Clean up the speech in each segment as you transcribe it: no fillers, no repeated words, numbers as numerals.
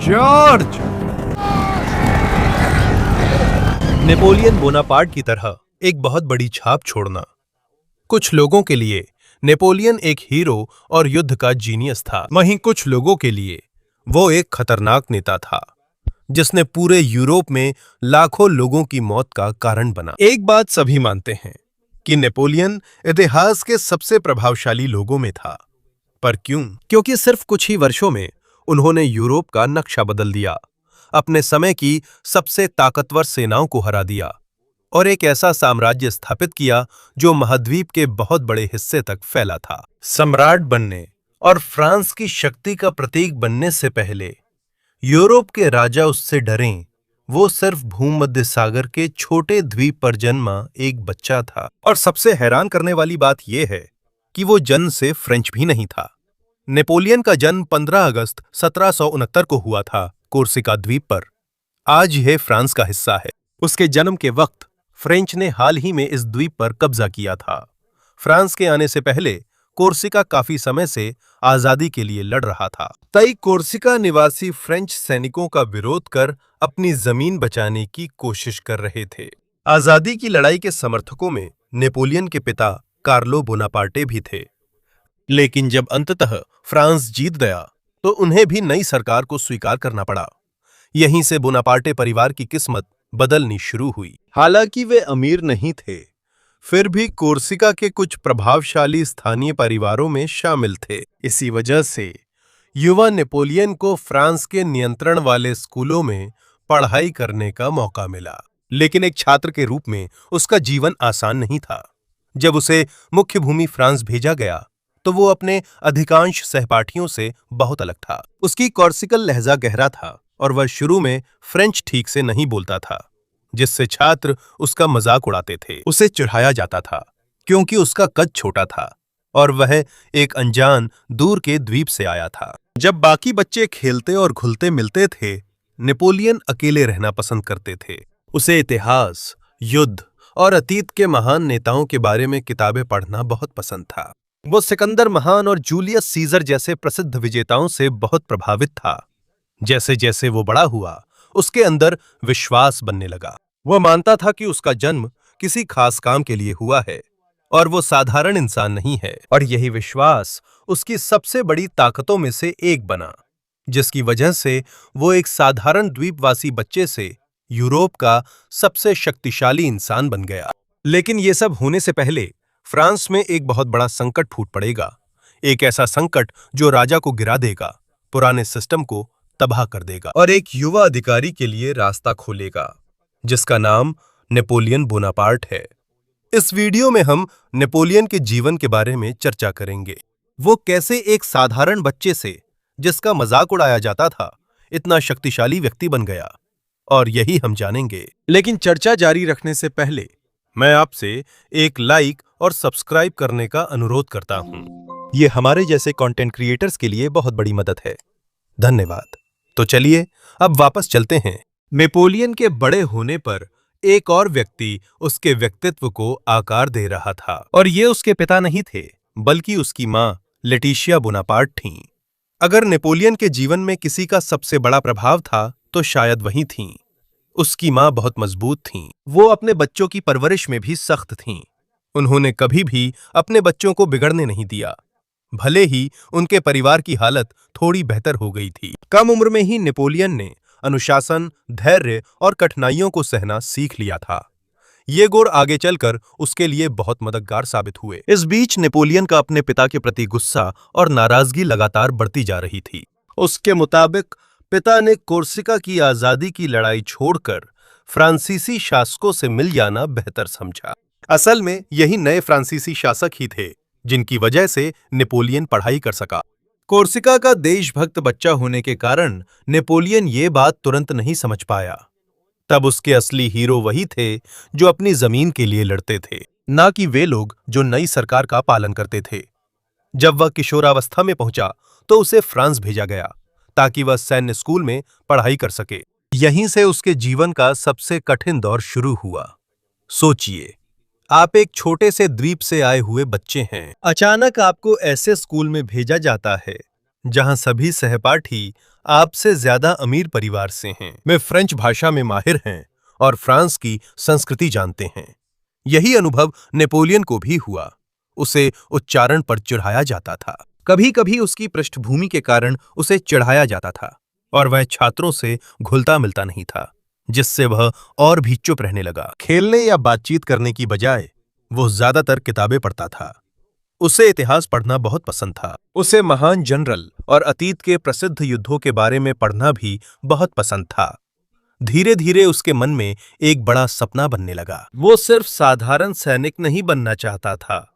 George! Napoleon Bonaparte की तरह एक बहुत बड़ी छाप छोड़ना। कुछ लोगों के लिए नेपोलियन एक हीरो और युद्ध का जीनियस था, वहीं कुछ लोगों के लिए वो एक खतरनाक नेता था जिसने पूरे यूरोप में लाखों लोगों की मौत का कारण बना। एक बात सभी मानते हैं कि नेपोलियन इतिहास के सबसे प्रभावशाली लोगों में था, पर क्यों? क्योंकि सिर्फ कुछ ही वर्षों में उन्होंने यूरोप का नक्शा बदल दिया, अपने समय की सबसे ताकतवर सेनाओं को हरा दिया और एक ऐसा साम्राज्य स्थापित किया जो महाद्वीप के बहुत बड़े हिस्से तक फैला था। सम्राट बनने और फ्रांस की शक्ति का प्रतीक बनने से पहले यूरोप के राजा उससे डरें। वो सिर्फ भूमध्य सागर के छोटे द्वीप पर जन्मा एक बच्चा था। और सबसे हैरान करने वाली बात यह है कि वो जन्म से फ्रेंच भी नहीं था। नेपोलियन का जन्म 15 अगस्त 1769 को हुआ था कोर्सिका द्वीप पर। आज यह फ्रांस का हिस्सा है। उसके जन्म के वक्त फ्रेंच ने हाल ही में इस द्वीप पर कब्जा किया था। फ्रांस के आने से पहले कोर्सिका काफी समय से आजादी के लिए लड़ रहा था। कई कोर्सिका निवासी फ्रेंच सैनिकों का विरोध कर अपनी जमीन बचाने की कोशिश कर रहे थे। आजादी की लड़ाई के समर्थकों में नेपोलियन के पिता कार्लो बोनापार्टे भी थे। लेकिन जब अंततः फ्रांस जीत गया तो उन्हें भी नई सरकार को स्वीकार करना पड़ा। यहीं से बोनापार्टे परिवार की किस्मत बदलनी शुरू हुई। हालांकि वे अमीर नहीं थे, फिर भी कोर्सिका के कुछ प्रभावशाली स्थानीय परिवारों में शामिल थे। इसी वजह से युवा नेपोलियन को फ्रांस के नियंत्रण वाले स्कूलों में पढ़ाई करने का मौका मिला। लेकिन एक छात्र के रूप में उसका जीवन आसान नहीं था। जब उसे मुख्य भूमि फ्रांस भेजा गया तो वो अपने अधिकांश सहपाठियों से बहुत अलग था। उसकी कॉर्सिकल लहजा गहरा था और वह शुरू में फ्रेंच ठीक से नहीं बोलता था, जिससे छात्र उसका मजाक उड़ाते थे। उसे चिढ़ाया जाता था क्योंकि उसका कद छोटा था और वह एक अनजान दूर के द्वीप से आया था। जब बाकी बच्चे खेलते और घुलते मिलते थे, नेपोलियन अकेले रहना पसंद करते थे। उसे इतिहास, युद्ध और अतीत के महान नेताओं के बारे में किताबें पढ़ना बहुत पसंद था। वो सिकंदर महान और जूलियस सीजर जैसे प्रसिद्ध विजेताओं से बहुत प्रभावित था। जैसे जैसे वो बड़ा हुआ, उसके अंदर विश्वास बनने लगा। वह मानता था कि उसका जन्म किसी खास काम के लिए हुआ है और वो साधारण इंसान नहीं है। और यही विश्वास उसकी सबसे बड़ी ताकतों में से एक बना, जिसकी वजह से वो एक साधारण द्वीपवासी बच्चे से यूरोप का सबसे शक्तिशाली इंसान बन गया। लेकिन ये सब होने से पहले फ्रांस में एक बहुत बड़ा संकट फूट पड़ेगा। एक ऐसा संकट जो राजा को गिरा देगा, पुराने सिस्टम को तबाह कर देगा और एक युवा अधिकारी के लिए रास्ता खोलेगा, जिसका नाम नेपोलियन बोनापार्ट है। इस वीडियो में हम नेपोलियन के जीवन के बारे में चर्चा करेंगे। वो कैसे एक साधारण बच्चे से, जिसका मजाक उड़ाया जाता था, इतना शक्तिशाली व्यक्ति बन गया, और यही हम जानेंगे। लेकिन चर्चा जारी रखने से पहले मैं आपसे एक लाइक और सब्सक्राइब करने का अनुरोध करता हूं। ये हमारे जैसे कंटेंट क्रिएटर्स के लिए बहुत बड़ी मदद है। धन्यवाद। तो चलिए अब वापस चलते हैं। नेपोलियन के बड़े होने पर एक और व्यक्ति उसके व्यक्तित्व को आकार दे रहा था, और ये उसके पिता नहीं थे, बल्कि उसकी मां लेटिशिया बोनापार्ट थीं। अगर नेपोलियन के जीवन में किसी का सबसे बड़ा प्रभाव था तो शायद वही थीं। उसकी मां बहुत मजबूत थीं। वो अपने बच्चों की परवरिश में भी सख्त थीं। उन्होंने कभी भी अपने बच्चों को बिगड़ने नहीं दिया, भले ही उनके परिवार की हालत थोड़ी बेहतर हो गई थी। कम उम्र में ही नेपोलियन ने अनुशासन, धैर्य और कठिनाइयों को सहना सीख लिया था। ये गुण आगे चलकर उसके लिए बहुत मददगार साबित हुए। इस बीच नेपोलियन का अपने पिता के प्रति गुस्सा और नाराजगी लगातार बढ़ती जा रही थी। उसके मुताबिक पिता ने कोर्सिका की आजादी की लड़ाई छोड़कर फ्रांसीसी शासकों से मिल जाना बेहतर समझा। असल में यही नए फ्रांसीसी शासक ही थे जिनकी वजह से नेपोलियन पढ़ाई कर सका। कोर्सिका का देशभक्त बच्चा होने के कारण नेपोलियन ये बात तुरंत नहीं समझ पाया। तब उसके असली हीरो वही थे जो अपनी जमीन के लिए लड़ते थे, ना कि वे लोग जो नई सरकार का पालन करते थे। जब वह किशोरावस्था में पहुंचा तो उसे फ्रांस भेजा गया ताकि वह सैन्य स्कूल में पढ़ाई कर सके। यहीं से उसके जीवन का सबसे कठिन दौर शुरू हुआ। सोचिए, आप एक छोटे से द्वीप से आए हुए बच्चे हैं। अचानक आपको ऐसे स्कूल में भेजा जाता है जहां सभी सहपाठी आपसे ज्यादा अमीर परिवार से हैं, वे फ्रेंच भाषा में माहिर हैं और फ्रांस की संस्कृति जानते हैं। यही अनुभव नेपोलियन को भी हुआ। उसे उच्चारण पर चिढ़ाया जाता था, कभी कभी उसकी पृष्ठभूमि के कारण उसे चिढ़ाया जाता था, और वह छात्रों से घुलता मिलता नहीं था, जिससे वह और भी चुप रहने लगा। खेलने या बातचीत करने की बजाय वो ज्यादातर किताबें पढ़ता था। उसे इतिहास पढ़ना बहुत पसंद था। उसे महान जनरल और अतीत के प्रसिद्ध युद्धों के बारे में पढ़ना भी बहुत पसंद था। धीरे धीरे उसके मन में एक बड़ा सपना बनने लगा। वो सिर्फ साधारण सैनिक नहीं बनना चाहता था,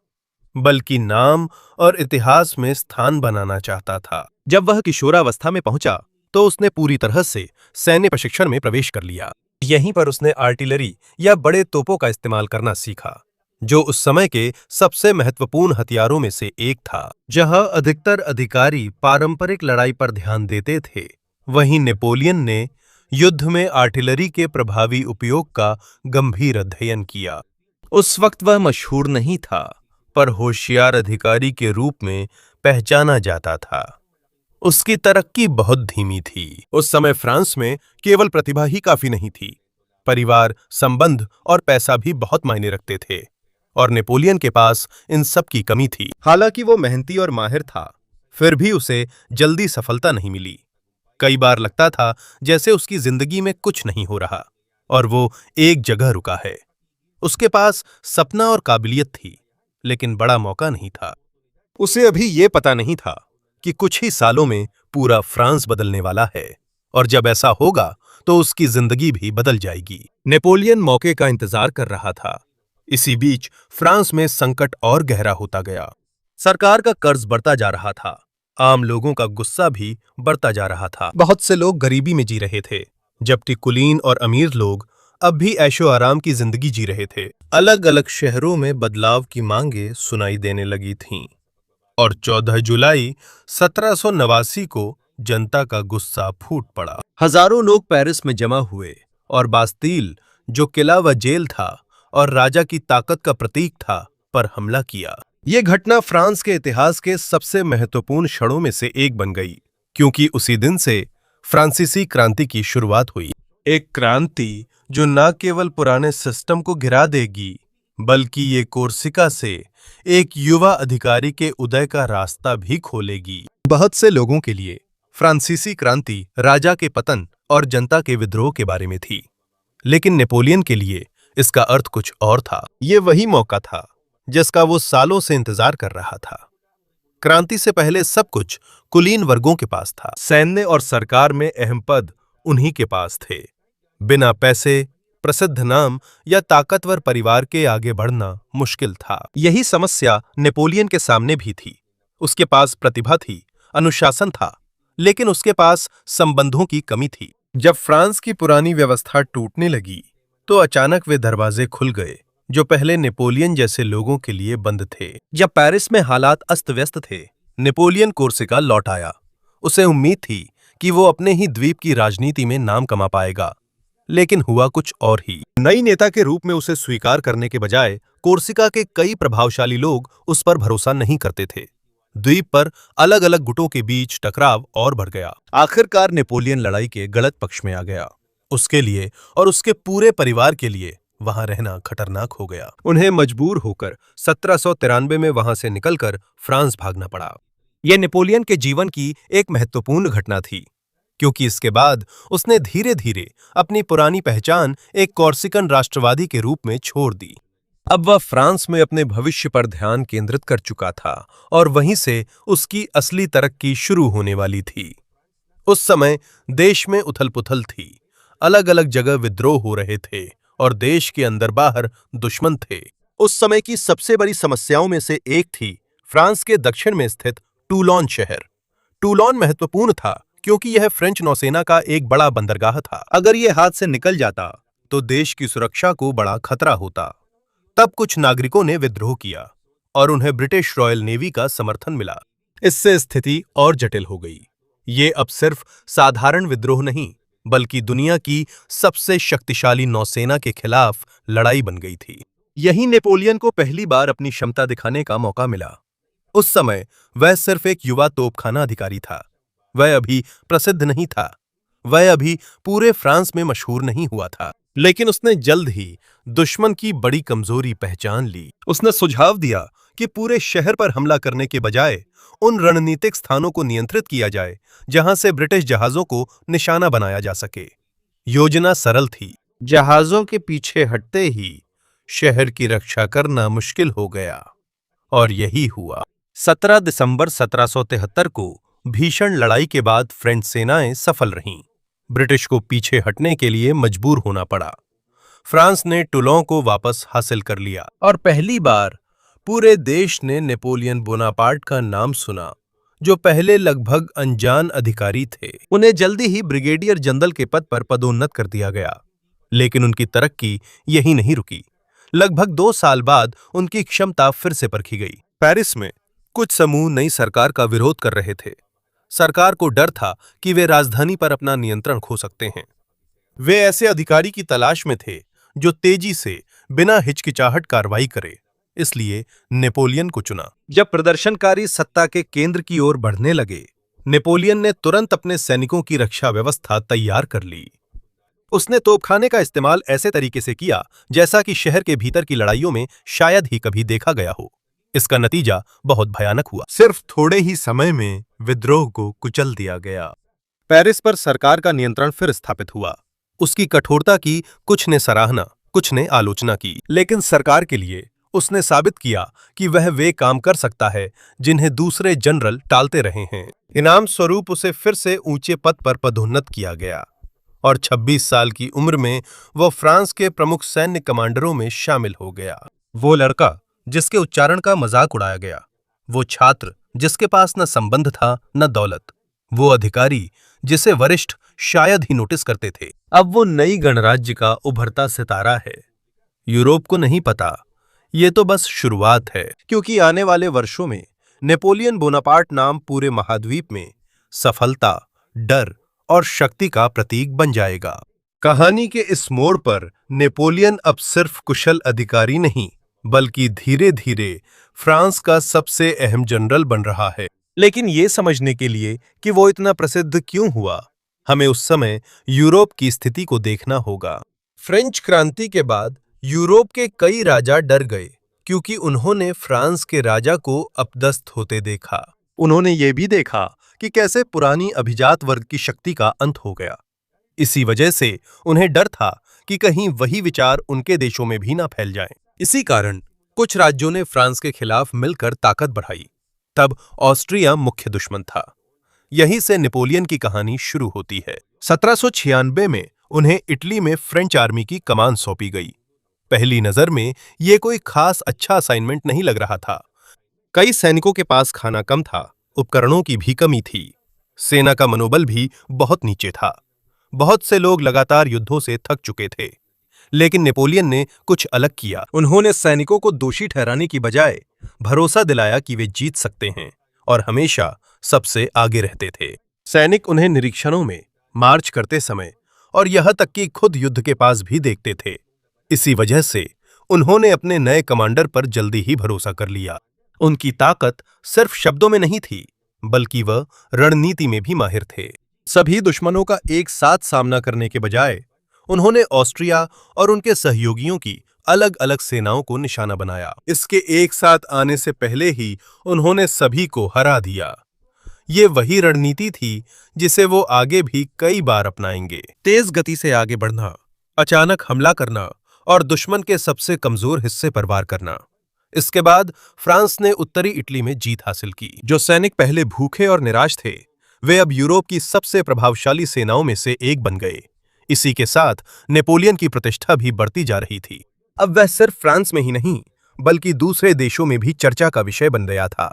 बल्कि नाम और इतिहास में स्थान बनाना चाहता था। जब वह किशोरावस्था में पहुंचा तो उसने पूरी तरह से सैन्य प्रशिक्षण में प्रवेश कर लिया। यहीं पर उसने आर्टिलरी या बड़े तोपों का इस्तेमाल करना सीखा, जो उस समय के सबसे महत्वपूर्ण हथियारों में से एक था। जहां अधिकतर अधिकारी पारंपरिक लड़ाई पर ध्यान देते थे, वहीं नेपोलियन ने युद्ध में आर्टिलरी के प्रभावी उपयोग का गंभीर अध्ययन किया। उस वक्त वह मशहूर नहीं था, पर होशियार अधिकारी के रूप में पहचाना जाता था। उसकी तरक्की बहुत धीमी थी। उस समय फ्रांस में केवल प्रतिभा ही काफी नहीं थी, परिवार, संबंध और पैसा भी बहुत मायने रखते थे, और नेपोलियन के पास इन सब की कमी थी। हालांकि वो मेहनती और माहिर था, फिर भी उसे जल्दी सफलता नहीं मिली। कई बार लगता था जैसे उसकी जिंदगी में कुछ नहीं हो रहा और वो एक जगह रुका है। उसके पास सपना और काबिलियत थी, लेकिन बड़ा मौका नहीं था। उसे अभी ये पता नहीं था कि कुछ ही सालों में पूरा फ्रांस बदलने वाला है, और जब ऐसा होगा तो उसकी जिंदगी भी बदल जाएगी। नेपोलियन मौके का इंतजार कर रहा था। इसी बीच फ्रांस में संकट और गहरा होता गया। सरकार का कर्ज बढ़ता जा रहा था, आम लोगों का गुस्सा भी बढ़ता जा रहा था। बहुत से लोग गरीबी में जी रहे थे, जबकि कुलीन और अमीर लोग अब भी ऐशो आराम की जिंदगी जी रहे थे। अलग अलग शहरों में बदलाव की मांगें सुनाई देने लगी थीं, और 14 जुलाई 1789 को जनता का गुस्सा फूट पड़ा। हजारों लोग पेरिस में जमा हुए और बास्तील, जो किला व जेल था और राजा की ताकत का प्रतीक था, पर हमला किया। यह घटना फ्रांस के इतिहास के सबसे महत्वपूर्ण क्षणों में से एक बन गई, क्योंकि उसी दिन से फ्रांसीसी क्रांति की शुरुआत हुई। एक क्रांति जो न केवल पुराने सिस्टम को गिरा देगी, बल्कि ये कोर्सिका से एक युवा अधिकारी के उदय का रास्ता भी खोलेगी। बहुत से लोगों के लिए फ्रांसीसी क्रांति राजा के पतन और जनता के विद्रोह के बारे में थी, लेकिन नेपोलियन के लिए इसका अर्थ कुछ और था। ये वही मौका था जिसका वो सालों से इंतजार कर रहा था। क्रांति से पहले सब कुछ कुलीन वर्गों के पास था। सैन्य और सरकार में अहम पद उन्हीं के पास थे। बिना पैसे, प्रसिद्ध नाम या ताकतवर परिवार के आगे बढ़ना मुश्किल था। यही समस्या नेपोलियन के सामने भी थी। उसके पास प्रतिभा थी, अनुशासन था, लेकिन उसके पास संबंधों की कमी थी। जब फ्रांस की पुरानी व्यवस्था टूटने लगी, तो अचानक वे दरवाजे खुल गए जो पहले नेपोलियन जैसे लोगों के लिए बंद थे। जब पेरिस में हालात अस्त व्यस्त थे, नेपोलियन कोर्सिका लौट आया। उसे उम्मीद थी कि वो अपने ही द्वीप की राजनीति में नाम कमा पाएगा, लेकिन हुआ कुछ और ही। नई नेता के रूप में उसे स्वीकार करने के बजाय कोर्सिका के कई प्रभावशाली लोग उस पर भरोसा नहीं करते थे। द्वीप पर अलग अलग गुटों के बीच टकराव और बढ़ गया। आखिरकार नेपोलियन लड़ाई के गलत पक्ष में आ गया। उसके लिए और उसके पूरे परिवार के लिए वहां रहना खतरनाक हो गया। उन्हें मजबूर होकर 1793 में वहां से निकलकर फ्रांस भागना पड़ा। यह नेपोलियन के जीवन की एक महत्वपूर्ण घटना थी, क्योंकि इसके बाद उसने धीरे धीरे अपनी पुरानी पहचान एक कॉर्सिकन राष्ट्रवादी के रूप में छोड़ दी। अब वह फ्रांस में अपने भविष्य पर ध्यान केंद्रित कर चुका था, और वहीं से उसकी असली तरक्की शुरू होने वाली थी। उस समय देश में उथल-पुथल थी, अलग अलग जगह विद्रोह हो रहे थे और देश के अंदर बाहर दुश्मन थे। उस समय की सबसे बड़ी समस्याओं में से एक थी फ्रांस के दक्षिण में स्थित टूलोन शहर। टूलोन महत्वपूर्ण था क्योंकि यह फ्रेंच नौसेना का एक बड़ा बंदरगाह था। अगर यह हाथ से निकल जाता तो देश की सुरक्षा को बड़ा खतरा होता। तब कुछ नागरिकों ने विद्रोह किया और उन्हें ब्रिटिश रॉयल नेवी का समर्थन मिला। इससे स्थिति और जटिल हो गई। ये अब सिर्फ साधारण विद्रोह नहीं, बल्कि दुनिया की सबसे शक्तिशाली नौसेना के खिलाफ लड़ाई बन गई थी। यही नेपोलियन को पहली बार अपनी क्षमता दिखाने का मौका मिला। उस समय वह सिर्फ एक युवा तोपखाना अधिकारी था। वह अभी प्रसिद्ध नहीं था, वह अभी पूरे फ्रांस में मशहूर नहीं हुआ था। लेकिन उसने जल्द ही दुश्मन की बड़ी कमजोरी पहचान ली। उसने सुझाव दिया कि पूरे शहर पर हमला करने के बजाय उन रणनीतिक स्थानों को नियंत्रित किया जाए जहां से ब्रिटिश जहाजों को निशाना बनाया जा सके। योजना सरल थी, जहाजों के पीछे हटते ही शहर की रक्षा करना मुश्किल हो गया, और यही हुआ। 17 दिसंबर 1773 को भीषण लड़ाई के बाद फ्रेंच सेनाएं सफल रहीं। ब्रिटिश को पीछे हटने के लिए मजबूर होना पड़ा। फ्रांस ने टूलों को वापस हासिल कर लिया और पहली बार पूरे देश ने नेपोलियन बोनापार्ट का नाम सुना, जो पहले लगभग अनजान अधिकारी थे। उन्हें जल्दी ही ब्रिगेडियर जनरल के पद पर पदोन्नत कर दिया गया। लेकिन उनकी तरक्की यही नहीं रुकी। लगभग 2 साल बाद उनकी क्षमता फिर से परखी गई। पेरिस में कुछ समूह नई सरकार का विरोध कर रहे थे। सरकार को डर था कि वे राजधानी पर अपना नियंत्रण खो सकते हैं। वे ऐसे अधिकारी की तलाश में थे जो तेजी से बिना हिचकिचाहट कार्रवाई करे। इसलिए नेपोलियन को चुना। जब प्रदर्शनकारी सत्ता के केंद्र की ओर बढ़ने लगे, नेपोलियन ने तुरंत अपने सैनिकों की रक्षा व्यवस्था तैयार कर ली। उसने तोपखाने का इस्तेमाल ऐसे तरीके से किया जैसा कि शहर के भीतर की लड़ाइयों में शायद ही कभी देखा गया हो। इसका नतीजा बहुत भयानक हुआ। सिर्फ थोड़े ही समय में विद्रोह को कुचल दिया गया। पेरिस पर सरकार का नियंत्रण फिर स्थापित हुआ। उसकी कठोरता की कुछ ने सराहना, कुछ ने आलोचना की, लेकिन सरकार के लिए उसने साबित किया कि वह वे काम कर सकता है जिन्हें दूसरे जनरल टालते रहे हैं। इनाम स्वरूप उसे फिर से ऊंचे पद पर पदोन्नत किया गया और 26 साल की उम्र में वह फ्रांस के प्रमुख सैन्य कमांडरों में शामिल हो गया। वो लड़का जिसके उच्चारण का मजाक उड़ाया गया, वो छात्र जिसके पास न संबंध था न दौलत, वो अधिकारी जिसे वरिष्ठ शायद ही नोटिस करते थे, अब वो नई गणराज्य का उभरता सितारा है। यूरोप को नहीं पता, ये तो बस शुरुआत है, क्योंकि आने वाले वर्षों में नेपोलियन बोनापार्ट नाम पूरे महाद्वीप में सफलता, डर और शक्ति का प्रतीक बन जाएगा। कहानी के इस मोड़ पर नेपोलियन अब सिर्फ कुशल अधिकारी नहीं, बल्कि धीरे धीरे फ्रांस का सबसे अहम जनरल बन रहा है। लेकिन ये समझने के लिए कि वो इतना प्रसिद्ध क्यों हुआ, हमें उस समय यूरोप की स्थिति को देखना होगा। फ्रेंच क्रांति के बाद यूरोप के कई राजा डर गए, क्योंकि उन्होंने फ्रांस के राजा को अपदस्थ होते देखा। उन्होंने ये भी देखा कि कैसे पुरानी अभिजात वर्ग की शक्ति का अंत हो गया। इसी वजह से उन्हें डर था कि कहीं वही विचार उनके देशों में भी ना फैल जाएं। इसी कारण कुछ राज्यों ने फ्रांस के खिलाफ मिलकर ताकत बढ़ाई। तब ऑस्ट्रिया मुख्य दुश्मन था। यहीं से नेपोलियन की कहानी शुरू होती है। 1796 में उन्हें इटली में फ्रेंच आर्मी की कमान सौंपी गई। पहली नजर में यह कोई खास अच्छा असाइनमेंट नहीं लग रहा था। कई सैनिकों के पास खाना कम था, उपकरणों की भी कमी थी, सेना का मनोबल भी बहुत नीचे था। बहुत से लोग लगातार युद्धों से थक चुके थे। लेकिन नेपोलियन ने कुछ अलग किया। उन्होंने सैनिकों को दोषी ठहराने की बजाय भरोसा दिलाया कि वे जीत सकते हैं और हमेशा सबसे आगे रहते थे। सैनिक उन्हें निरीक्षणों में, मार्च करते समय और यहां तक कि खुद युद्ध के पास भी देखते थे। इसी वजह से उन्होंने अपने नए कमांडर पर जल्दी ही भरोसा कर लिया। उनकी ताकत सिर्फ शब्दों में नहीं थी, बल्कि वह रणनीति में भी माहिर थे। सभी दुश्मनों का एक साथ सामना करने के बजाय उन्होंने ऑस्ट्रिया और उनके सहयोगियों की अलग अलग सेनाओं को निशाना बनाया। इसके एक साथ आने से पहले ही उन्होंने सभी को हरा दिया। ये वही रणनीति थी जिसे वो आगे भी कई बार अपनाएंगे। तेज गति से आगे बढ़ना, अचानक हमला करना और दुश्मन के सबसे कमजोर हिस्से पर वार करना। इसके बाद फ्रांस ने उत्तरी इटली में जीत हासिल की। जो सैनिक पहले भूखे और निराश थे, वे अब यूरोप की सबसे प्रभावशाली सेनाओं में से एक बन गए। इसी के साथ नेपोलियन की प्रतिष्ठा भी बढ़ती जा रही थी। अब वह सिर्फ फ्रांस में ही नहीं, बल्कि दूसरे देशों में भी चर्चा का विषय बन गया था।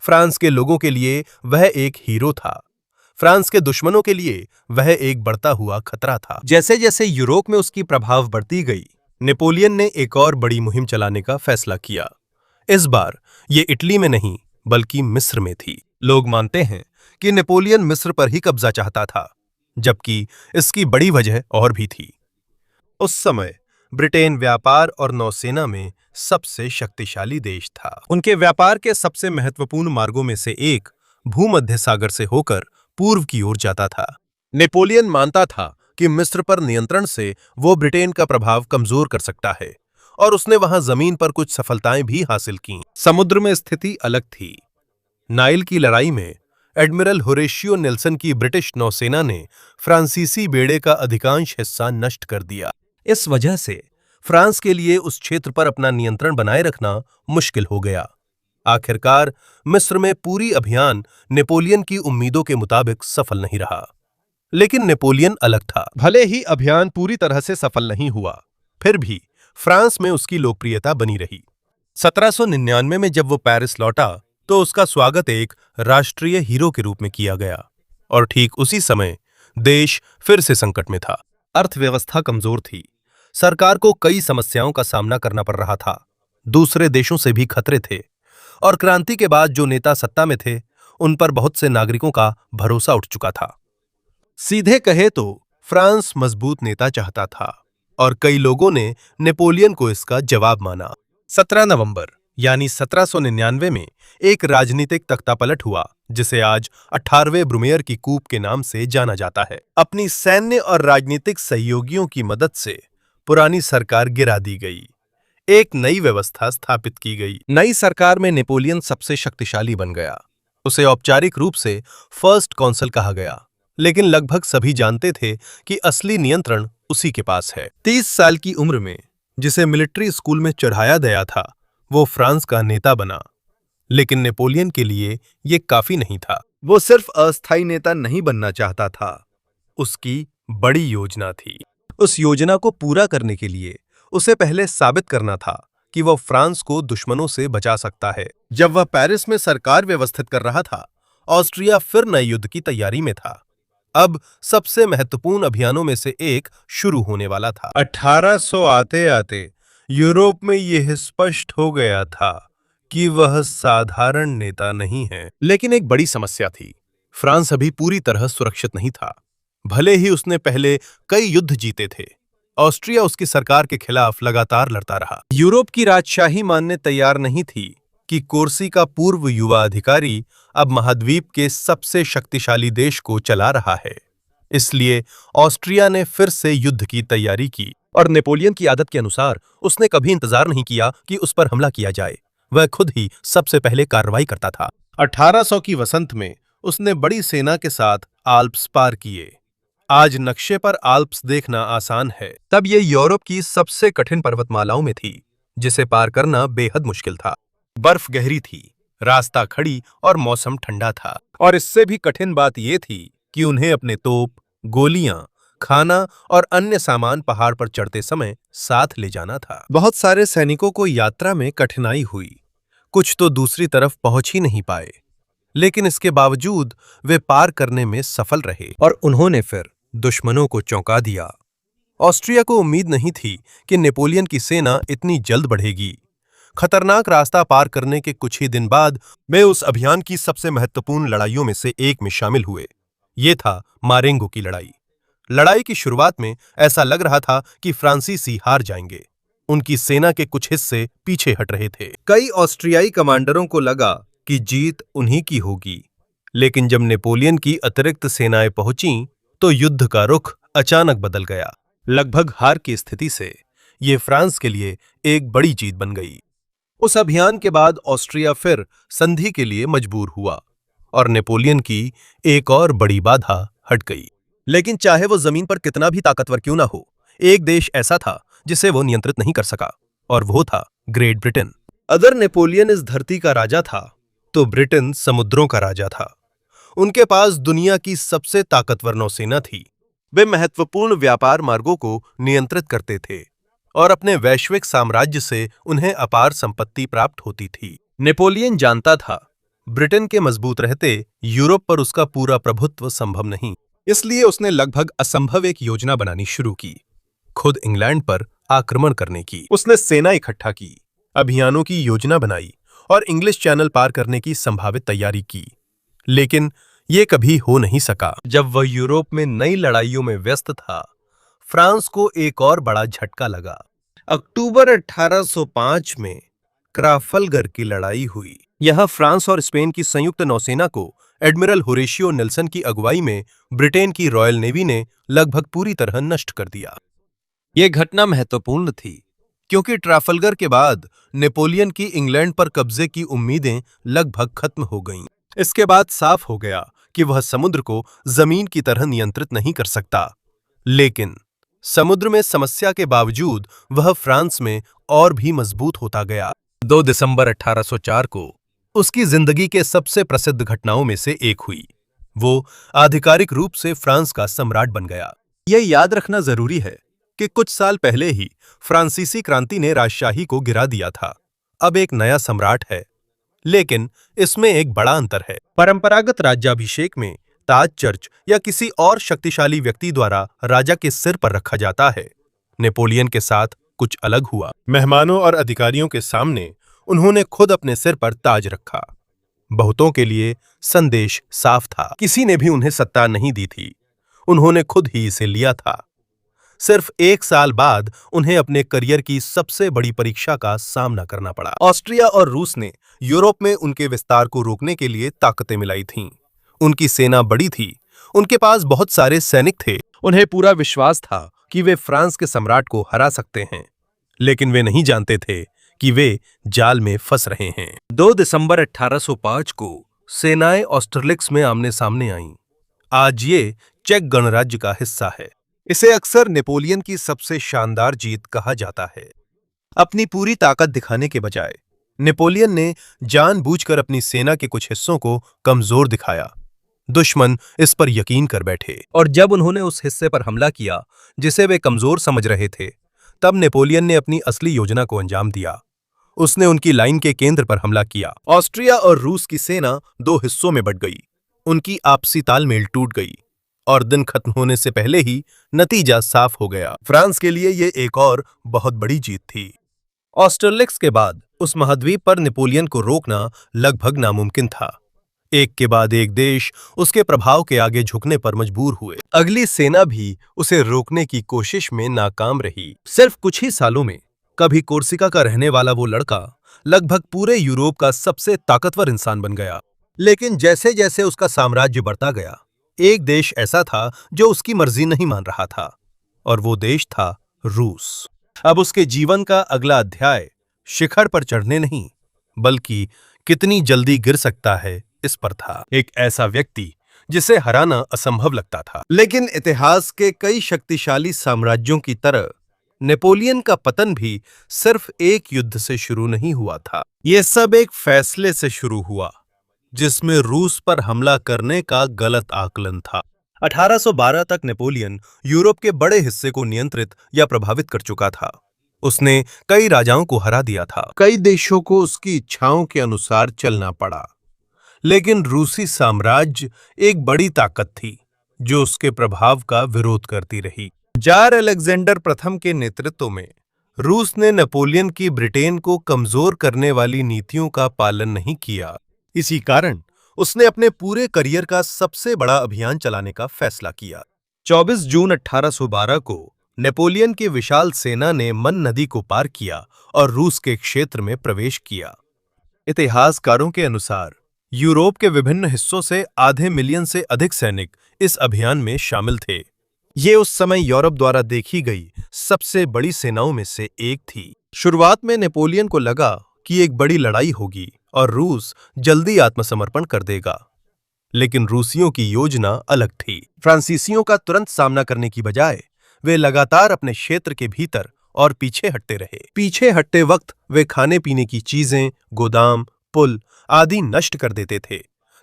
फ्रांस के लोगों के लिए वह एक हीरो था। फ्रांस के दुश्मनों के लिए वह एक बढ़ता हुआ खतरा था। जैसे जैसे यूरोप में उसकी प्रभाव बढ़ती गई, नेपोलियन ने एक और बड़ी मुहिम चलाने का फैसला किया। इस बार ये इटली में नहीं, बल्कि मिस्र में थी। लोग मानते हैं कि नेपोलियन मिस्र पर ही कब्जा चाहता था, जबकि इसकी बड़ी वजह और भी थी। उस समय ब्रिटेन व्यापार और नौसेना में सबसे शक्तिशाली देश था। उनके व्यापार के सबसे महत्वपूर्ण मार्गों में से एक भूमध्य सागर से होकर पूर्व की ओर जाता था। नेपोलियन मानता था कि मिस्र पर नियंत्रण से वो ब्रिटेन का प्रभाव कमजोर कर सकता है और उसने वहां जमीन पर कुछ सफलताएं भी हासिल कीं। समुद्र में स्थिति अलग थी। नाइल की लड़ाई में एडमिरल होरेशियो नेल्सन की ब्रिटिश नौसेना ने फ्रांसीसी बेड़े का अधिकांश हिस्सा नष्ट कर दिया। इस वजह से फ्रांस के लिए उस क्षेत्र पर अपना नियंत्रण बनाए रखना मुश्किल हो गया। आखिरकार मिस्र में पूरी अभियान नेपोलियन की उम्मीदों के मुताबिक सफल नहीं रहा। लेकिन नेपोलियन अलग था। भले ही अभियान पूरी तरह से सफल नहीं हुआ, फिर भी फ्रांस में उसकी लोकप्रियता बनी रही। 1799 में जब वो पेरिस लौटा तो उसका स्वागत एक राष्ट्रीय हीरो के रूप में किया गया और ठीक उसी समय देश फिर से संकट में था। अर्थव्यवस्था कमजोर थी, सरकार को कई समस्याओं का सामना करना पड़ रहा था, दूसरे देशों से भी खतरे थे और क्रांति के बाद जो नेता सत्ता में थे उन पर बहुत से नागरिकों का भरोसा उठ चुका था। सीधे कहे तो फ्रांस मजबूत नेता चाहता था और कई लोगों ने नेपोलियन को इसका जवाब माना। 17 नवंबर यानी 1799 में एक राजनीतिक तख्तापलट हुआ जिसे आज 18वें ब्रूमेयर की कूप के नाम से जाना जाता है। अपनी सैन्य और राजनीतिक सहयोगियों की मदद से पुरानी सरकार गिरा दी गई, एक नई व्यवस्था स्थापित की गई। नई सरकार में नेपोलियन सबसे शक्तिशाली बन गया। उसे औपचारिक रूप से फर्स्ट कौंसल कहा गया, लेकिन लगभग सभी जानते थे कि असली नियंत्रण उसी के पास है। 30 साल की उम्र में जिसे मिलिट्री स्कूल में चढ़ाया गया था, वो फ्रांस का नेता बना। लेकिन नेपोलियन के लिए ये काफी नहीं था। वो सिर्फ अस्थायी नेता नहीं बनना चाहता था, उसकी बड़ी योजना थी। उस योजना को पूरा करने के लिए उसे पहले साबित करना था कि वह फ्रांस को दुश्मनों से बचा सकता है। जब वह पेरिस में सरकार व्यवस्थित कर रहा था, ऑस्ट्रिया फिर नए युद्ध की तैयारी में था। अब सबसे महत्वपूर्ण अभियानों में से एक शुरू होने वाला था। 1800 आते आते यूरोप में यह स्पष्ट हो गया था कि वह साधारण नेता नहीं है। लेकिन एक बड़ी समस्या थी, फ्रांस अभी पूरी तरह सुरक्षित नहीं था। भले ही उसने पहले कई युद्ध जीते थे, ऑस्ट्रिया उसकी सरकार के खिलाफ लगातार लड़ता रहा। यूरोप की राजशाही मानने तैयार नहीं थी कि कोर्सी का पूर्व युवा अधिकारी अब महाद्वीप के सबसे शक्तिशाली देश को चला रहा है। इसलिए ऑस्ट्रिया ने फिर से युद्ध की तैयारी की और नेपोलियन की आदत के अनुसार उसने कभी इंतजार नहीं किया कि उस पर हमला किया जाए। वह खुद ही सबसे पहले कार्रवाई करता था। 1800 की वसंत में उसने बड़ी सेना के साथ आल्प्स पार किए। आज नक्शे पर आल्प्स देखना आसान है, तब ये यूरोप की सबसे कठिन पर्वतमालाओं में थी, जिसे पार करना बेहद मुश्किल था। बर्फ गहरी थी, रास्ता खड़ी और मौसम ठंडा था। और इससे भी कठिन बात यह थी कि उन्हें अपने तोप, गोलियां, खाना और अन्य सामान पहाड़ पर चढ़ते समय साथ ले जाना था। बहुत सारे सैनिकों को यात्रा में कठिनाई हुई, कुछ तो दूसरी तरफ पहुंच ही नहीं पाए, लेकिन इसके बावजूद वे पार करने में सफल रहे और उन्होंने फिर दुश्मनों को चौंका दिया। ऑस्ट्रिया को उम्मीद नहीं थी कि नेपोलियन की सेना इतनी जल्द बढ़ेगी। खतरनाक रास्ता पार करने के कुछ ही दिन बाद वे उस अभियान की सबसे महत्वपूर्ण लड़ाइयों में से एक में शामिल हुए। ये था मारेंगो की लड़ाई। लड़ाई की शुरुआत में ऐसा लग रहा था कि फ्रांसीसी हार जाएंगे। उनकी सेना के कुछ हिस्से पीछे हट रहे थे। कई ऑस्ट्रियाई कमांडरों को लगा कि जीत उन्हीं की होगी, लेकिन जब नेपोलियन की अतिरिक्त सेनाएं पहुंचीं, तो युद्ध का रुख अचानक बदल गया। लगभग हार की स्थिति से ये फ्रांस के लिए एक बड़ी जीत बन गई। उस अभियान के बाद ऑस्ट्रिया फिर संधि के लिए मजबूर हुआ और नेपोलियन की एक और बड़ी बाधा हट गई। लेकिन चाहे वो जमीन पर कितना भी ताकतवर क्यों ना हो, एक देश ऐसा था जिसे वो नियंत्रित नहीं कर सका, और वो था ग्रेट ब्रिटेन। अगर नेपोलियन इस धरती का राजा था, तो ब्रिटेन समुद्रों का राजा था। उनके पास दुनिया की सबसे ताकतवर नौसेना थी। वे महत्वपूर्ण व्यापार मार्गों को नियंत्रित करते थे और अपने वैश्विक साम्राज्य से उन्हें अपार संपत्ति प्राप्त होती थी। नेपोलियन जानता था, ब्रिटेन के मजबूत रहते यूरोप पर उसका पूरा प्रभुत्व संभव नहीं। इसलिए उसने लगभग असंभव एक योजना बनानी शुरू की, खुद इंग्लैंड पर आक्रमण करने की। उसने सेना इकट्ठा की, अभियानों की योजना बनाई और इंग्लिश चैनल पार करने की संभावित तैयारी की। लेकिन यह कभी हो नहीं सका। जब वह यूरोप में नई लड़ाइयों में व्यस्त था, फ्रांस को एक और बड़ा झटका लगा। अक्टूबर 1805 में ट्राफलगर की लड़ाई हुई। यह फ्रांस और स्पेन की संयुक्त नौसेना को एडमिरल होरेशियो नेल्सन की अगुवाई में ब्रिटेन की रॉयल नेवी ने लगभग पूरी तरह नष्ट कर दिया। यह घटना महत्वपूर्ण थी क्योंकि ट्राफलगर के बाद नेपोलियन की इंग्लैंड पर कब्जे की उम्मीदें लगभग खत्म हो गईं। इसके बाद साफ हो गया कि वह समुद्र को जमीन की तरह नियंत्रित नहीं कर सकता। लेकिन समुद्र में समस्या के बावजूद वह फ्रांस में और भी मजबूत होता गया। 2 दिसंबर 1804 को उसकी जिंदगी के सबसे प्रसिद्ध घटनाओं में से एक हुई। वो आधिकारिक रूप से फ्रांस का सम्राट बन गया। यह याद रखना जरूरी है कि कुछ साल पहले ही फ्रांसीसी क्रांति ने राजशाही को गिरा दिया था। अब एक नया सम्राट है, लेकिन इसमें एक बड़ा अंतर है। परंपरागत राज्याभिषेक में ताज चर्च या किसी और शक्तिशाली व्यक्ति द्वारा राजा के सिर पर रखा जाता है। नेपोलियन के साथ कुछ अलग हुआ। मेहमानों और अधिकारियों के सामने उन्होंने खुद अपने सिर पर ताज रखा। बहुतों के लिए संदेश साफ था, किसी ने भी उन्हें सत्ता नहीं दी थी, उन्होंने खुद ही इसे लिया था। सिर्फ 1 साल बाद उन्हें अपने करियर की सबसे बड़ी परीक्षा का सामना करना पड़ा। ऑस्ट्रिया और रूस ने यूरोप में उनके विस्तार को रोकने के लिए ताकतें मिलाई थीं। उनकी सेना बड़ी थी, उनके पास बहुत सारे सैनिक थे, उन्हें पूरा विश्वास था कि वे फ्रांस के सम्राट को हरा सकते हैं। लेकिन वे नहीं जानते थे कि वे जाल में फंस रहे हैं। 2 दिसंबर 1805 को सेनाएं ऑस्टरलिक्स में आमने सामने आईं। आज ये चेक गणराज्य का हिस्सा है। इसे अक्सर नेपोलियन की सबसे शानदार जीत कहा जाता है। अपनी पूरी ताकत दिखाने के बजाय नेपोलियन ने जानबूझकर अपनी सेना के कुछ हिस्सों को कमजोर दिखाया। दुश्मन इस पर यकीन कर बैठे और जब उन्होंने उस हिस्से पर हमला किया जिसे वे कमजोर समझ रहे थे, तब नेपोलियन ने अपनी असली योजना को अंजाम दिया। उसने उनकी लाइन के केंद्र पर हमला किया। ऑस्ट्रिया और रूस की सेना 2 हिस्सों में बंट गई। उनकी आपसी तालमेल टूट गई और दिन खत्म होने से पहले ही नतीजा साफ हो गया। फ्रांस के लिए यह एक और बहुत बड़ी जीत थी। ऑस्टरलिक्स के बाद उस महाद्वीप पर नेपोलियन को रोकना लगभग नामुमकिन था। एक के बाद एक देश उसके प्रभाव के आगे झुकने पर मजबूर हुए। अगली सेना भी उसे रोकने की कोशिश में नाकाम रही। सिर्फ कुछ ही सालों में कभी कोर्सिका का रहने वाला वो लड़का लगभग पूरे यूरोप का सबसे ताकतवर इंसान बन गया। लेकिन जैसे जैसे उसका साम्राज्य बढ़ता गया, एक देश ऐसा था जो उसकी मर्जी नहीं मान रहा था, और वो देश था रूस। अब उसके जीवन का अगला अध्याय शिखर पर चढ़ने नहीं, बल्कि कितनी जल्दी गिर सकता है इस पर था। एक ऐसा व्यक्ति जिसे हराना असंभव लगता था। लेकिन इतिहास के कई शक्तिशाली साम्राज्यों की तरह नेपोलियन का पतन भी सिर्फ एक युद्ध से शुरू नहीं हुआ था। यह सब एक फैसले से शुरू हुआ जिसमें रूस पर हमला करने का गलत आकलन था। 1812 तक नेपोलियन यूरोप के बड़े हिस्से को नियंत्रित या प्रभावित कर चुका था। उसने कई राजाओं को हरा दिया था, कई देशों को उसकी इच्छाओं के अनुसार चलना पड़ा। लेकिन रूसी साम्राज्य एक बड़ी ताकत थी जो उसके प्रभाव का विरोध करती रही। जार अलेक्जेंडर प्रथम के नेतृत्व में रूस ने नेपोलियन की ब्रिटेन को कमजोर करने वाली नीतियों का पालन नहीं किया। इसी कारण उसने अपने पूरे करियर का सबसे बड़ा अभियान चलाने का फैसला किया। 24 जून 1812 को नेपोलियन की विशाल सेना ने मन नदी को पार किया और रूस के क्षेत्र में प्रवेश किया। इतिहासकारों के अनुसार यूरोप के विभिन्न हिस्सों से आधे मिलियन से अधिक सैनिक इस अभियान में शामिल थे। ये उस समय यूरोप द्वारा देखी गई सबसे बड़ी सेनाओं में से एक थी। शुरुआत में नेपोलियन को लगा कि एक बड़ी लड़ाई होगी और रूस जल्दी आत्मसमर्पण कर देगा, लेकिन रूसियों की योजना अलग थी। फ्रांसीसियों का तुरंत सामना करने की बजाय वे लगातार अपने क्षेत्र के भीतर और पीछे हटते रहे। पीछे हटते वक्त वे खाने पीने की चीजें, गोदाम, पुल आदि नष्ट कर देते थे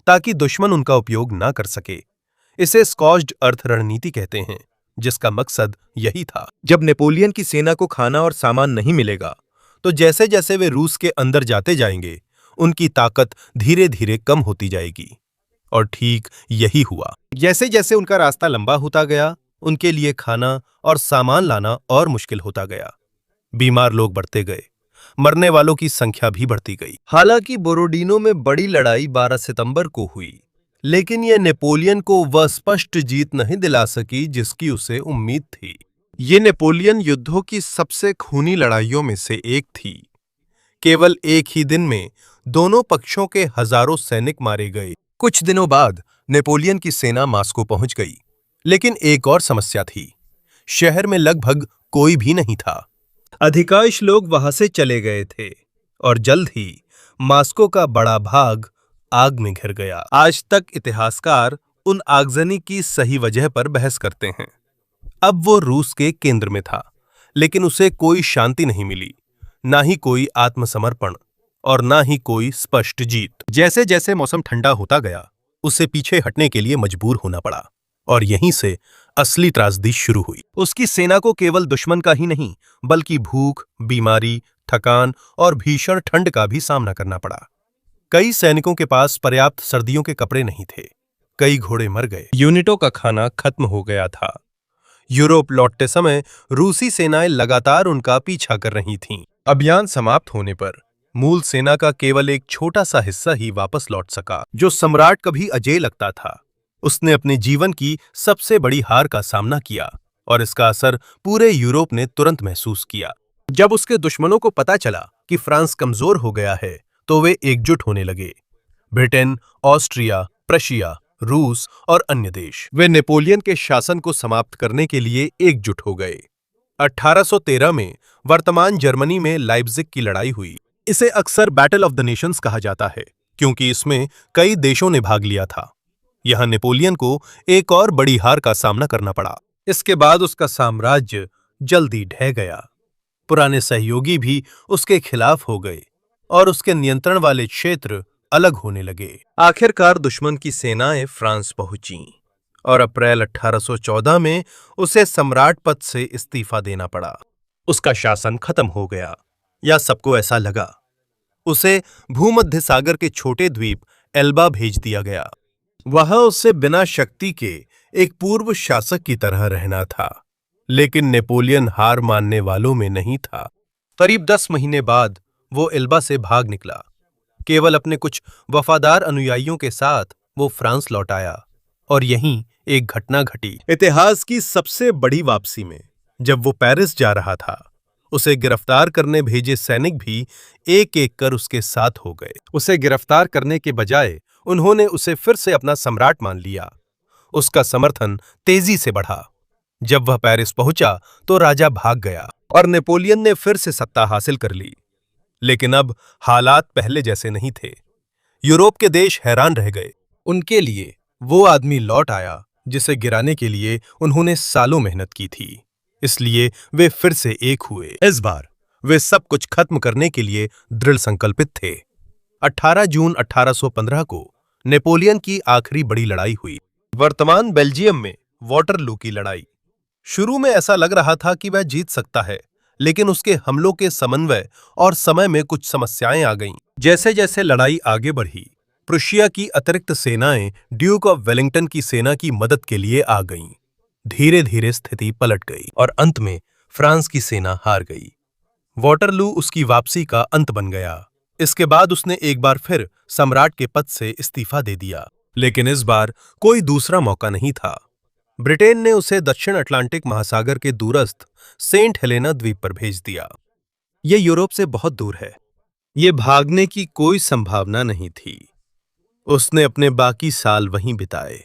ताकि दुश्मन उनका उपयोग ना कर सके। इसे स्कॉज्ड अर्थ रणनीति कहते हैं, जिसका मकसद यही था। जब नेपोलियन की सेना को खाना और सामान नहीं मिलेगा, तो जैसे जैसे वे रूस के अंदर जाते जाएंगे, उनकी ताकत धीरे धीरे कम होती जाएगी। और ठीक यही हुआ। जैसे जैसे उनका रास्ता लंबा होता गया, उनके लिए खाना और सामान लाना और मुश्किल होता गया। बीमार लोग बढ़ते गए, मरने वालों की संख्या भी बढ़ती गई। हालांकि बोरोडिनो में बड़ी लड़ाई 12 सितंबर को हुई, लेकिन यह नेपोलियन को वह स्पष्ट जीत नहीं दिला सकी जिसकी उसे उम्मीद थी। ये नेपोलियन युद्धों की सबसे खूनी लड़ाइयों में से एक थी। केवल एक ही दिन में दोनों पक्षों के हजारों सैनिक मारे गए। कुछ दिनों बाद नेपोलियन की सेना मास्को पहुंच गई, लेकिन एक और समस्या थी। शहर में लगभग कोई भी नहीं था। अधिकांश लोग वहां से चले गए थे और जल्द ही मास्को का बड़ा भाग आग में घिर गया। आज तक इतिहासकार उन आगजनी की सही वजह पर बहस करते हैं। अब वो रूस के केंद्र में था, लेकिन उसे कोई शांति नहीं मिली, ना ही कोई आत्मसमर्पण और ना ही कोई स्पष्ट जीत। जैसे जैसे मौसम ठंडा होता गया, उसे पीछे हटने के लिए मजबूर होना पड़ा और यहीं से असली त्रासदी शुरू हुई। उसकी सेना को केवल दुश्मन का ही नहीं, बल्कि भूख, बीमारी, थकान और भीषण ठंड का भी सामना करना पड़ा। कई सैनिकों के पास पर्याप्त सर्दियों के कपड़े नहीं थे, कई घोड़े मर गए, यूनिटों का खाना खत्म हो गया था। यूरोप लौटते समय रूसी सेनाएं लगातार उनका पीछा कर रही थीं। अभियान समाप्त होने पर मूल सेना का केवल एक छोटा सा हिस्सा ही वापस लौट सका। जो सम्राट कभी अजेय लगता था, उसने अपने जीवन की सबसे बड़ी हार का सामना किया और इसका असर पूरे यूरोप ने तुरंत महसूस किया। जब उसके दुश्मनों को पता चला कि फ्रांस कमजोर हो गया है, तो वे एकजुट होने लगे। ब्रिटेन, ऑस्ट्रिया, प्रशिया, रूस और अन्य देश, वे नेपोलियन के शासन को समाप्त करने के लिए एकजुट हो गए। 1813 में वर्तमान जर्मनी में लाइप्जिग की लड़ाई हुई। इसे अक्सर बैटल ऑफ द नेशंस कहा जाता है, क्योंकि इसमें कई देशों ने भाग लिया था। यहां नेपोलियन को एक और बड़ी हार का सामना करना पड़ा। इसके बाद उसका साम्राज्य जल्दी ढह गया। पुराने सहयोगी भी उसके खिलाफ हो गए और उसके नियंत्रण वाले क्षेत्र अलग होने लगे। आखिरकार दुश्मन की सेनाएं फ्रांस पहुंची और अप्रैल 1814 में उसे सम्राट पद से इस्तीफा देना पड़ा। उसका शासन खत्म हो गया, या सबको ऐसा लगा। उसे भूमध्य सागर के छोटे द्वीप एल्बा भेज दिया गया। वहां उसे बिना शक्ति के एक पूर्व शासक की तरह रहना था। लेकिन नेपोलियन हार मानने वालों में नहीं था। करीब 10 महीने बाद वो एल्बा से भाग निकला। केवल अपने कुछ वफादार अनुयायियों के साथ वो फ्रांस लौट आया और यहीं एक घटना घटी। इतिहास की सबसे बड़ी वापसी में जब वो पेरिस जा रहा था, उसे गिरफ्तार करने भेजे सैनिक भी एक एक कर उसके साथ हो गए। उसे गिरफ्तार करने के बजाय उन्होंने उसे फिर से अपना सम्राट मान लिया। उसका समर्थन तेजी से बढ़ा। जब वह पेरिस पहुंचा तो राजा भाग गया और नेपोलियन ने फिर से सत्ता हासिल कर ली। लेकिन अब हालात पहले जैसे नहीं थे। यूरोप के देश हैरान रह गए। उनके लिए वो आदमी लौट आया जिसे गिराने के लिए उन्होंने सालों मेहनत की थी। इसलिए वे फिर से एक हुए। इस बार वे सब कुछ खत्म करने के लिए दृढ़ संकल्पित थे। 18 जून 1815 को नेपोलियन की आखिरी बड़ी लड़ाई हुई, वर्तमान बेल्जियम में वाटरलू की लड़ाई। शुरू में ऐसा लग रहा था कि वह जीत सकता है, लेकिन उसके हमलों के समन्वय और समय में कुछ समस्याएं आ गईं। जैसे जैसे लड़ाई आगे बढ़ी, प्रुशिया की अतिरिक्त सेनाएं ड्यूक ऑफ वेलिंगटन की सेना की मदद के लिए आ गईं। धीरे धीरे स्थिति पलट गई और अंत में फ्रांस की सेना हार गई। वाटरलू उसकी वापसी का अंत बन गया। इसके बाद उसने एक बार फिर सम्राट के पद से इस्तीफा दे दिया, लेकिन इस बार कोई दूसरा मौका नहीं था। ब्रिटेन ने उसे दक्षिण अटलांटिक महासागर के दूरस्थ सेंट हेलेना द्वीप पर भेज दिया। यह यूरोप से बहुत दूर है। ये भागने की कोई संभावना नहीं थी। उसने अपने बाकी साल वहीं बिताए।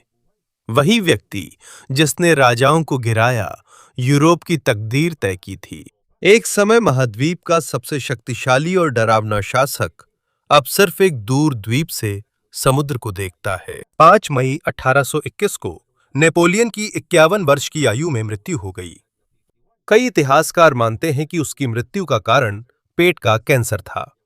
वही व्यक्ति जिसने राजाओं को गिराया, यूरोप की तकदीर तय की थी। एक समय महाद्वीप का सबसे शक्तिशाली और डरावना शासक अब सिर्फ एक दूर द्वीप से समुद्र को देखता है। 5 मई 1821 को नेपोलियन की 51 वर्ष की आयु में मृत्यु हो गई। कई इतिहासकार मानते हैं कि उसकी मृत्यु का कारण पेट का कैंसर था,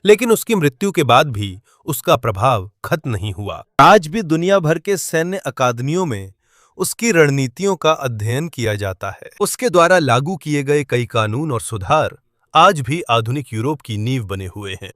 लेकिन उसकी मृत्यु के बाद भी उसका प्रभाव खत्म नहीं हुआ। आज भी दुनिया भर के सैन्य अकादमियों में उसकी रणनीतियों का अध्ययन किया जाता है। उसके द्वारा लागू किए गए कई कानून और सुधार आज भी आधुनिक यूरोप की नींव बने हुए हैं।